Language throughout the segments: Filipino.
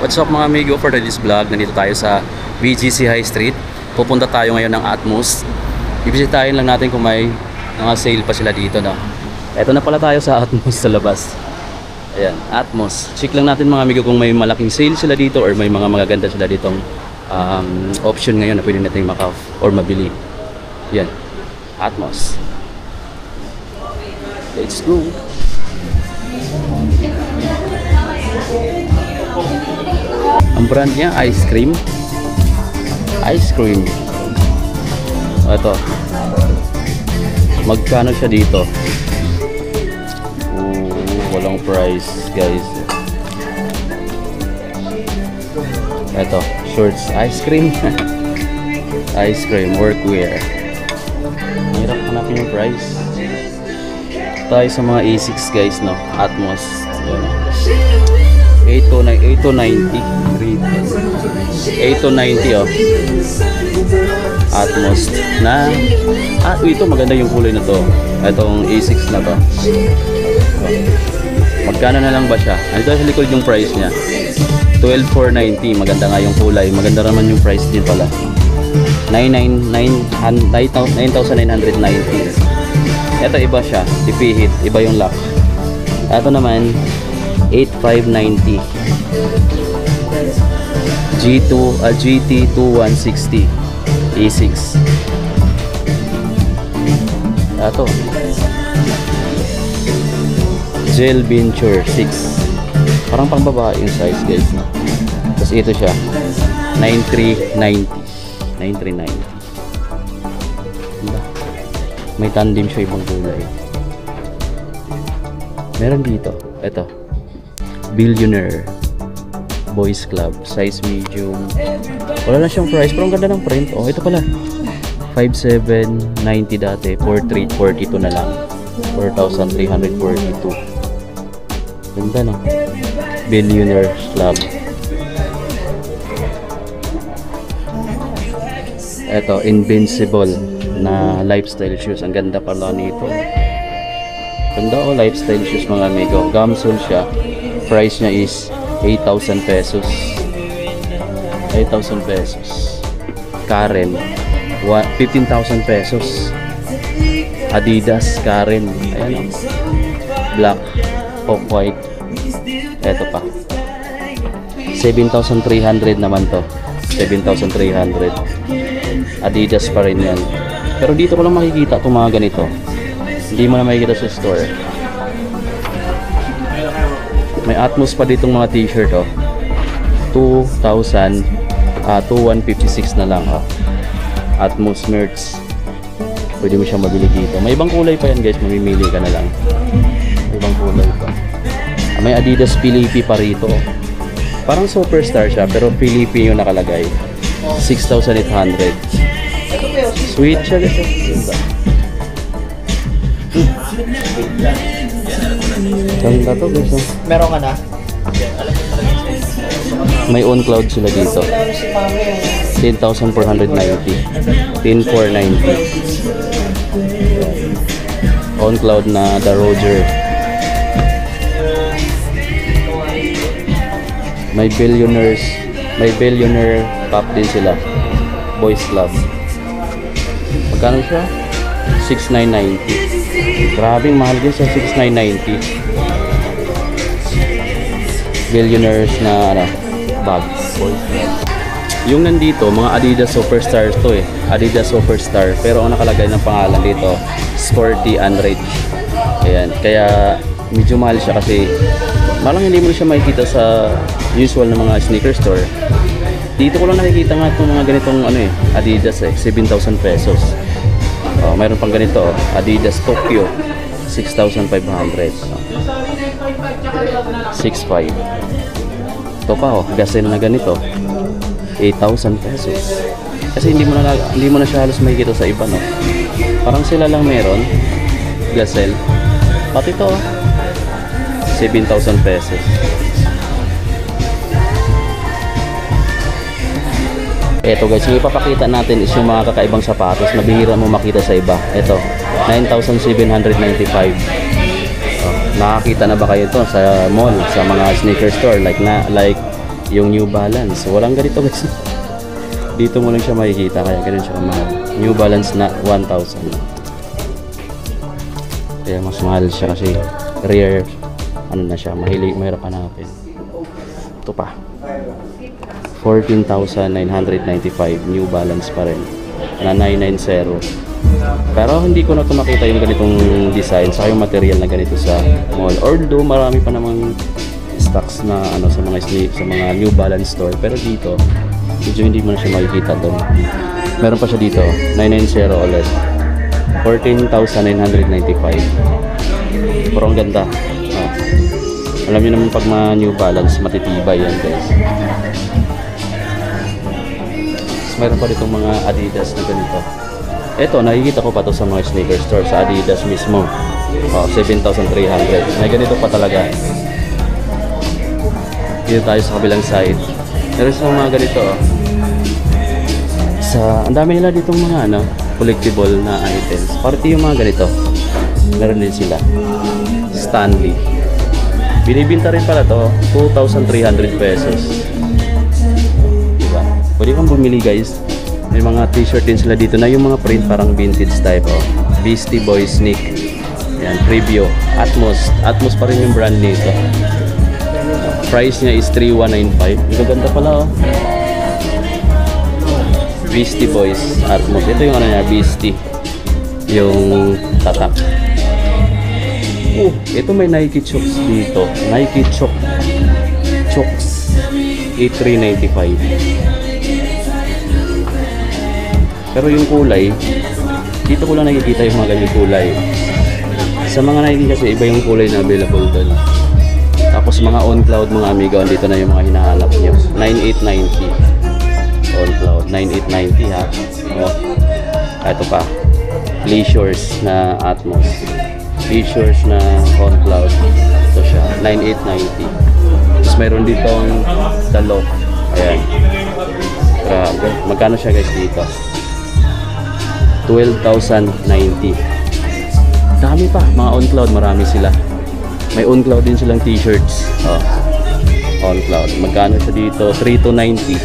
What's up mga amigo, for today's vlog, nandito tayo sa BGC High Street. Pupunta tayo ngayon ng Atmos. Ibisitahin lang natin kung may mga sale pa sila dito, no? Eto na pala tayo sa Atmos sa labas. Ayan, Atmos. Check lang natin mga amigo kung may malaking sale sila dito or may mga magaganda sila ditong option ngayon na pwede natin maka or mabili. Yan, Atmos. Let's go. Ang brand niya, ice cream. Ice cream. Ito. Magkano siya dito? Walang price, guys. Ito, shorts, ice cream. Ice cream, workwear. Mahirap hanapin yung price. Tayo sa mga A6 guys, no? Atmos. Ayan. 890 oh. Atmos na ito maganda yung kulay na to. Itong A6 na to. Magkano na lang ba siya? Ito sa likod yung price niya. 12,490. Maganda nga yung kulay. Maganda naman yung price din pala. 9,990. Ito iba siya. Tipihit. Iba yung lock. Ito naman 8,590. GT2160 A6. Ito Gel Venture 6. Parang pang babae yung size guys, no? Tapos ito siya 9390. May tandem siya, ibang kulay. Meron dito, ito Billionaire Boys Club, size medium. Wala na siyang price pero ang ganda ng print. Oh, ito pala 5,790 dati, 4,342 na lang, 4,342. Ganda, no? Billionaire Club. Ito Invincible na lifestyle shoes. Ang ganda pala nito. Ganda o, lifestyle shoes mga amigo. Gamsol siya. Price niya is 8,000 pesos. 8,000 pesos. Karen 15,000 pesos. Adidas Karen. Ayan o. Black, off-white. Eto pa 7,300 naman to. 7,300. Adidas pa rin yan. Pero dito ko lang makikita itong mga ganito. Hindi mo na makikita sa store. May Atmos pa ditong mga t-shirt, oh. 2,156 na lang, oh. Atmos merch. Pwede mo siya mabili dito. May ibang kulay pa yan guys, mamimili ka na lang. May ibang kulay pa. May Adidas Philippi pa rito, oh. Parang superstar siya pero Philippi yung nakalagay. 6,800. Sweet siya guys. Ganda to guys. Meron ka na? May on cloud sila dito. 10,490. 10,490. On cloud na The Roger. May Billionaire Pop din sila. Boys Club. Magkano siya? 6,990. Grabing mahal din sa 6,990. Billionaires na bag. Boys Club. Yung nandito, mga Adidas Superstar to eh. Adidas Superstar. Pero ang nakalagay ng pangalan dito, Sporty Unreach. Ayan. Kaya medyo mahal siya kasi malang hindi mo siya makikita sa usual na mga sneaker store. Dito ko lang nakikita nga itong mga ganitong Adidas 7,000 pesos. Mayroon pang ganito, Adidas Tokyo 6,500. 6,500. Ito pa Gazelle na ganito 8,000 pesos. Kasi hindi mo na siya halos makikita sa iba, no? Parang sila lang meron Gazelle. Pati ito 7,000 pesos. Ito guys, yung ipapakita natin is yung mga kakaibang sapatos na bihira mo makita sa iba. Ito, 9,795. Nakakita na ba kayo ito sa mall, sa mga sneaker store like yung New Balance. Walang ganito guys. Dito mo lang siya makikita, kaya ganun siya kamahal. New Balance na 1,000. Kaya mas mahal siya kasi rare, ano na siya, mahirap hanapin. Ito pa, 14,995, New Balance pa rin, na 990. Pero hindi ko na ito makita yung ganitong design sa yung material na ganito sa mall. Although marami pa namang stocks na ano sa mga New Balance store, pero dito medyo hindi mo na siya makikita doon. Meron pa siya dito, 990 ulit, 14,995. Pero ang ganda. Alam niyo naman pag mga New Balance matitibay yan guys. So, meron pa ditong mga Adidas na ganito. Ito, nakikita ko pa to sa mga sneaker store, sa Adidas mismo. 7,300. May ganito pa talaga. Dito tayo sa kabilang side. Meron sa mga ganito. Ang dami nila ditong mga collectible na items. Party yung mga ganito. Meron din sila. Stanley. Binibinta rin pala to, 2,300 pesos. Diba? Pwede kang bumili guys. May mga t-shirt din sila dito na yung mga print parang vintage type. Beastie Boys Sneak. Yan, Preview. Atmos pa rin yung brand nito. Price niya is 3,195. Ang ganda pala Beastie Boys Atmos. Ito yung ano niya, Beastie. Yung tatak. Ito may Nike Chokes dito. Nike Chokes 8,395. Pero yung kulay, dito ko lang nakikita yung mga ganyan kulay. Sa mga Nike kasi iba yung kulay na available doon. Tapos mga on cloud mga amigo, dito na yung mga hinahanap nyo. 9,890 on cloud, 9,890 ha. Ito pa, Leisures na Atmos, Leisures na on cloud. Ito siya, 9,890. Tapos mayroon ditong Dalok. Ayan, grabe. Magkano siya guys dito? 12,090. Dami pa, mga on cloud, marami sila. May on cloud din silang t-shirts. On cloud. Magkano siya dito? 3,290.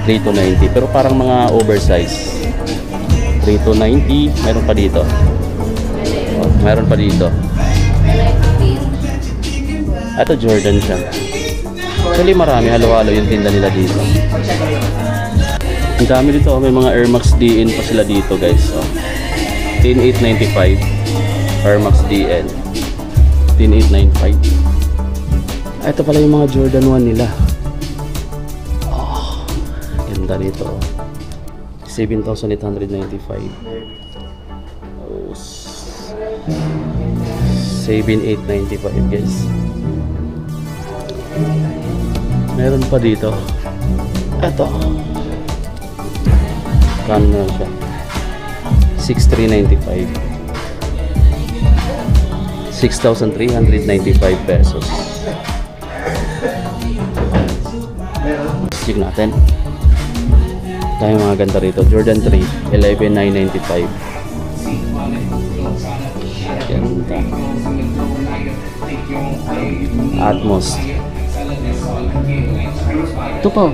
3,290. Pero parang mga oversize. 3,290. Meron pa dito. Meron pa dito. Ito Jordan siya. Actually marami, halo-halo yung tinda nila dito. Ang dami dito, may mga Air Max DN pa sila dito guys. 10,895 Air Max DN. 10,895. Ito pala yung mga Jordan 1 nila. Ganda nito. 7,895. 7,895 guys. Meron pa dito. Ito. Kano na siya? 6,395. 6,395 pesos. Check natin. Tayo mga ganda rito. Jordan 3, 11,995. Ganda. Atmos. Ito po.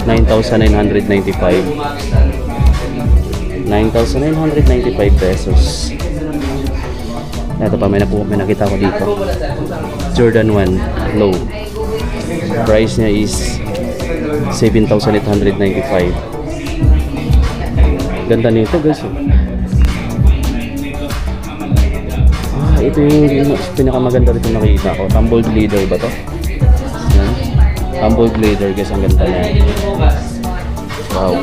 9,995. 9,995 pesos. Ito pa, may nakita ko dito. Jordan 1 low. Price niya is 7,895. Ganda nito guys. Ito yung pinakamaganda rito nakita ko. Tumbled leather ba to? Yan. Tumbled leather guys, ang ganda niya. Wow.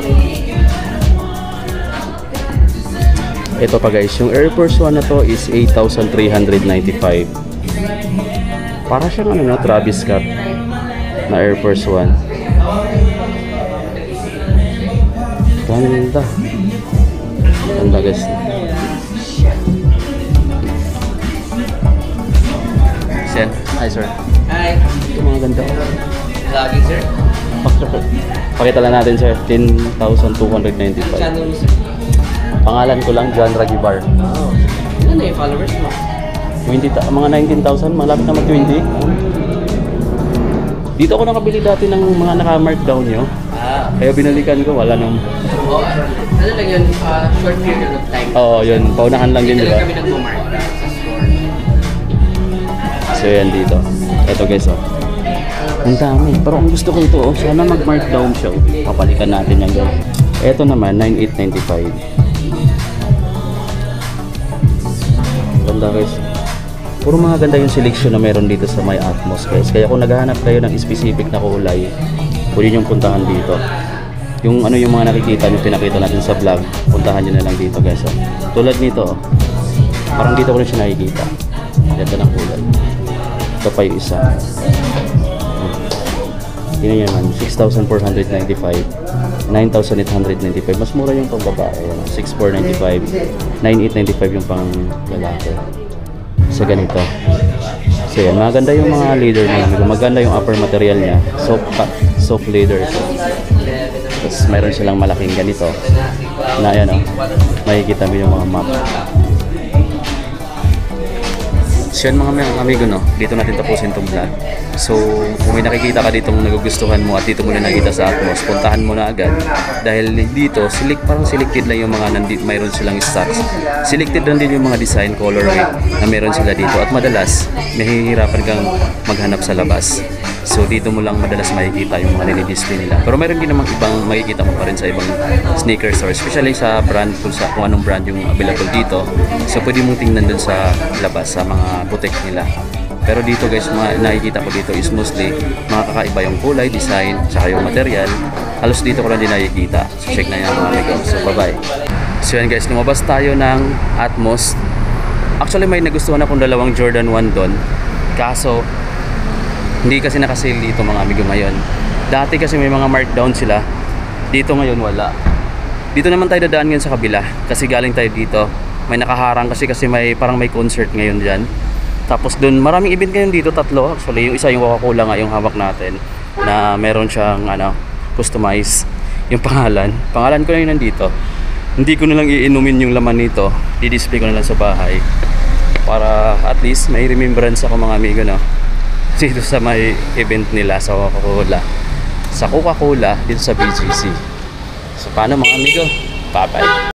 Ito pa guys, yung Air Force 1 na to is 8,395. Para siyang ano na, Travis Scott na Air Force 1. Ganda. Ganda guys. Sir. Hi sir. Hi. Ito mga ganda. Vlogging sir? Pakita lang natin sir, 10,295. Channel mo sir? Pangalan ko lang, John Ragibar. Oh. Ilan na yung followers mo? Mga 19,000, malapit na mag-20. Dito ako nakabili dati ng mga naka-markdown nyo. Kaya binalikan ko, wala nang... Ano lang yun, short period of time. Oo, yun. Paunahan lang din, di ba? Kami nag-mark sa store. So, yan dito. Ito guys, oh. Ang dami. Pero ang gusto ko ito, oh. Sana mag-markdown siya. Oh. Papalikan natin yan, guys. Ito naman, 9,895. Ganda, guys. Puro mga ganda yung selection na meron dito sa My Atmos, guys. Kaya kung naghahanap kayo ng specific na kulay, pwede nyo puntahan dito. Yung ano yung mga nakikita nyo, pinakita natin sa vlog, puntahan nyo na lang dito, guys. Oh. Tulad nito, oh. Parang dito ko rin siya nakikita. Ganda ng kulay. Ito pa yung isa. Tingnan nyo naman, 6,495, 9,895. Mas mura yung pang babae. 6,495, 9,895 yung pang lalaki. So ganito. So yan, maganda yung mga leather niya. Maganda yung upper material niya. Soft leather ito. Tapos mayroon silang malaking ganito. Na yan o. Makikita mo yung mga map. So yan mga amigo, no? Dito natin tapusin itong vlog. So kung may nakikita ka ditong nagugustuhan mo at dito mo na nakita sa Atmos, puntahan mo na agad. Dahil dito, parang selected lang yung mga mayroon silang stocks. Selected lang din yung mga design, colorway na meron sila dito. At madalas, mahihirapan kang maghanap sa labas. So dito mo lang madalas makikita yung mga nilidisplay nila. Pero meron din namang ibang makikita mo pa rin sa ibang sneaker store. Especially sa brand, kung anong brand yung available dito. So pwede mong tingnan dun sa labas, sa mga boutique nila. Pero dito guys, nakikita ko dito is mostly mga kakaiba yung kulay, design, saka yung material. Halos dito ko lang din nakikita. So check na yan mga amigo. So bye bye. So yan guys, lumabas tayo ng Atmos. Actually may nagustuhan akong dalawang Jordan 1 doon. Kaso hindi kasi nakasale dito mga amigo ngayon. Dati kasi may mga markdown sila. Dito ngayon wala. Dito naman tayo dadaan ngayon sa kabila. Kasi galing tayo dito. May nakaharang kasi parang may concert ngayon dyan. Tapos doon, maraming event ngayon dito, 3. Actually, yung isa yung Coca-Cola nga yung hawak natin. Na meron siyang customize yung pangalan. Pangalan ko na yun nandito. Hindi ko na lang iinumin yung laman nito. I-display ko na lang sa bahay. Para at least may remembrance ako mga amigo, no? Dito sa may event nila sa Coca-Cola. Sa Coca-Cola, dito sa BGC. So paano mga amigo? Bye-bye.